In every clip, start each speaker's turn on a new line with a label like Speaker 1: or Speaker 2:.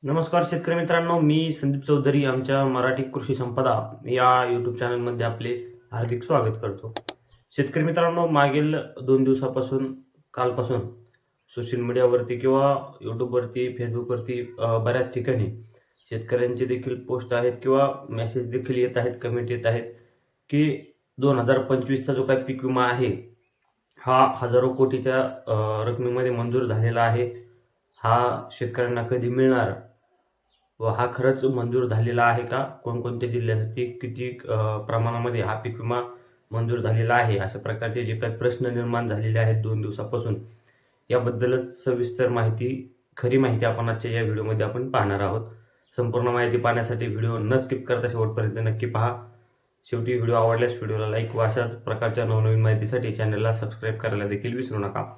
Speaker 1: नमस्कार शेतकरी मित्रांनो, मी संदीप चौधरी आमच्या मराठी कृषी संपदा या यूट्यूब चॅनलमध्ये आपले हार्दिक स्वागत करतो. शेतकरी मित्रांनो, मागील 2 दिवसापासून कालपासून सोशल मीडियावरती किंवा यूट्यूबवरती, फेसबुकवरती बऱ्याच ठिकाणी शेतकऱ्यांचे देखील पोस्ट आहेत किंवा मेसेज देखील येत आहेत, कमेंट येत आहेत, की 2025चा जो काही पीक विमा आहे, हा हजारो कोटीच्या रकमेमध्ये मंजूर झालेला आहे. हा शेतकऱ्यांना कधी मिळणार व हा खरंच मंजूर झालेला आहे का? कोणकोणत्या जिल्ह्यासाठी किती प्रमाणामध्ये हा पीक विमा मंजूर झालेला आहे? अशा प्रकारचे जे काही प्रश्न निर्माण झालेले आहेत 2 दिवसापासून, याबद्दलच सविस्तर माहिती, खरी माहिती आपण आजच्या या व्हिडिओमध्ये आपण पाहणार आहोत. संपूर्ण माहिती पाहण्यासाठी व्हिडिओ न स्किप करता शेवटपर्यंत नक्की पहा. शेवटी व्हिडिओ आवडल्यास व्हिडिओला लाईक व अशाच प्रकारच्या नवनवीन माहितीसाठी चॅनलला सबस्क्राईब करायला देखील विसरू नका.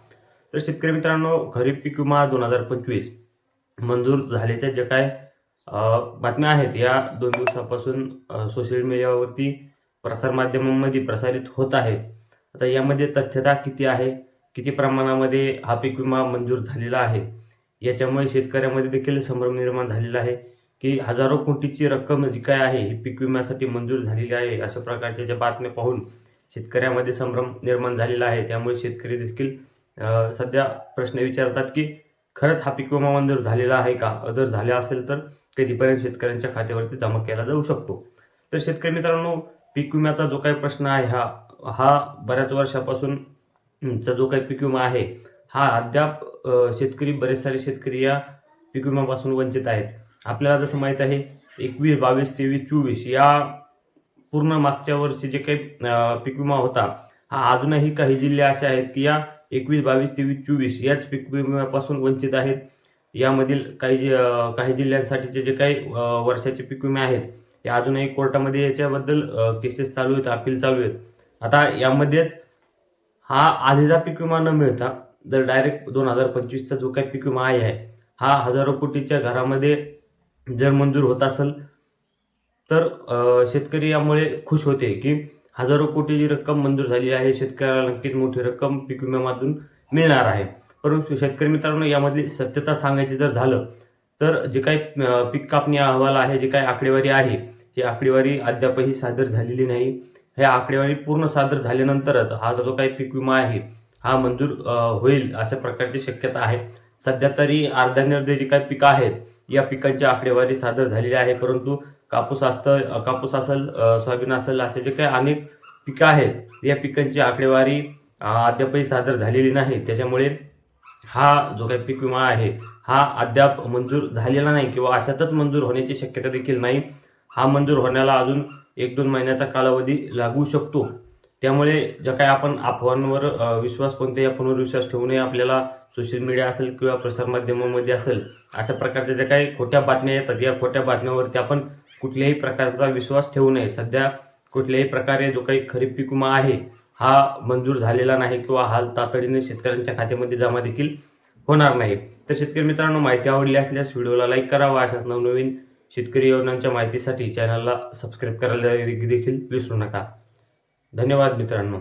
Speaker 1: तर शेतकरी मित्रांनो, खरीप पीक विमा 2025 मंजूर झाल्याच्या जे काय बातम्या आहेत या 2 दिवसापासून सोशल मीडियावरती प्रसारमाध्यमांमध्ये प्रसारित होत आहेत. आता यामध्ये तथ्यता किती आहे, किती प्रमाणामध्ये हा पीक विमा मंजूर झालेला आहे, याच्यामुळे शेतकऱ्यामध्ये देखील संभ्रम निर्माण झालेला आहे, की हजारो कोटीची रक्कम जी काय आहे ही पीक विम्यासाठी मंजूर झालेली आहे. अशा प्रकारच्या ज्या बातम्या पाहून शेतकऱ्यामध्ये संभ्रम निर्माण झालेला आहे. त्यामुळे शेतकरी देखील सध्या प्रश्न विचारतात, की खरंच हा पीक विमा मंजूर झालेला आहे का? जर झाला असेल तर कधीपर्यंत शेतकऱ्यांच्या खात्यावरती जमा केला जाऊ शकतो? तर शेतकरी मित्रांनो, पीक विम्याचा जो काही प्रश्न आहे हा बऱ्याच वर्षापासून चा जो काही पीक विमा आहे हा अद्याप बरेच सारे शेतकरी या पीक विम्यापासून वंचित आहेत. आपल्याला जसं माहीत आहे 21, 22, 23, 24 या पूर्ण मागच्या वर्षी जे काही पीक विमा होता, हा अजूनही काही जिल्हे असे आहेत की या 21, 22, 23, 24 याच पीक विम्यापासून वंचित आहेत. यामधील काही जिल्ह्यांसाठीचे जे काही वर्षाचे पीक विमे आहेत, हे अजूनही कोर्टामध्ये याच्याबद्दल केसेस चालू आहेत, अपील चालू आहेत. आता यामध्येच हा आधीचा पीक विमा न मिळता जर डायरेक्ट 2025चा जो काही पीक विमा आहे, हा हजारो कोटीच्या घरामध्ये जर मंजूर होत असेल, तर शेतकरी यामुळे खुश होते, की हजारो कोटीची रक्कम मंजूर झाली आहे. शेतकऱ्याला नक्कीच मोठी रक्कम पीक विम्यामधून मिळणार आहे. परंतु शेतकरी मित्रांनो, यामधली सत्यता सांगायची जर झालं, तर जे काही पीक कापणी अहवाल आहे, जे काही आकडेवारी आहे, ही आकडेवारी अद्यापही सादर झालेली नाही. ही आकडेवारी पूर्ण सादर झाल्यानंतरच हा जो काही पीक विमा आहे, हा मंजूर होईल अशा प्रकारची शक्यता आहे. सध्या तरी अर्धांगिनीमध्ये जे काही पिकं आहेत, या पिकांची आकडेवारी सादर झालेली आहे. परंतु कापूस असेल, सोयाबीन असेल, असे जे काही अनेक पिकं आहेत, या पिकांची आकडेवारी अद्यापही सादर झालेली नाही. त्याच्यामुळे हा जो काही पीक विमा आहे, हा अद्याप मंजूर झालेला नाही किंवा अशातच मंजूर होण्याची शक्यता देखील नाही. हा मंजूर होण्याला अजून 1-2 महिन्याचा कालावधी लागू शकतो. त्यामुळे ज्या काही आपण अफवांवर कोणत्याही अफवांवर विश्वास ठेवू नये. आपल्याला सोशल मीडिया असेल किंवा प्रसारमाध्यमांमध्ये असेल, अशा प्रकारच्या ज्या काही खोट्या बातम्या येतात, या खोट्या बातम्यावरती आपण कुठल्याही प्रकारचा विश्वास ठेवू नये. सध्या कुठल्याही प्रकारे जो काही खरीप पीक विमा आहे, हा मंजूर झालेला नाही किंवा हा तातडीने शेतकऱ्यांच्या खात्यामध्ये जमा देखील होणार नाही. तर शेतकरी मित्रांनो, माहिती आवडली असल्यास व्हिडिओला लाईक करा व अशाच नवनवीन शेतकरी योजनांच्या माहितीसाठी चॅनलला सबस्क्राईब करायला देखील विसरू नका. धन्यवाद मित्रांनो.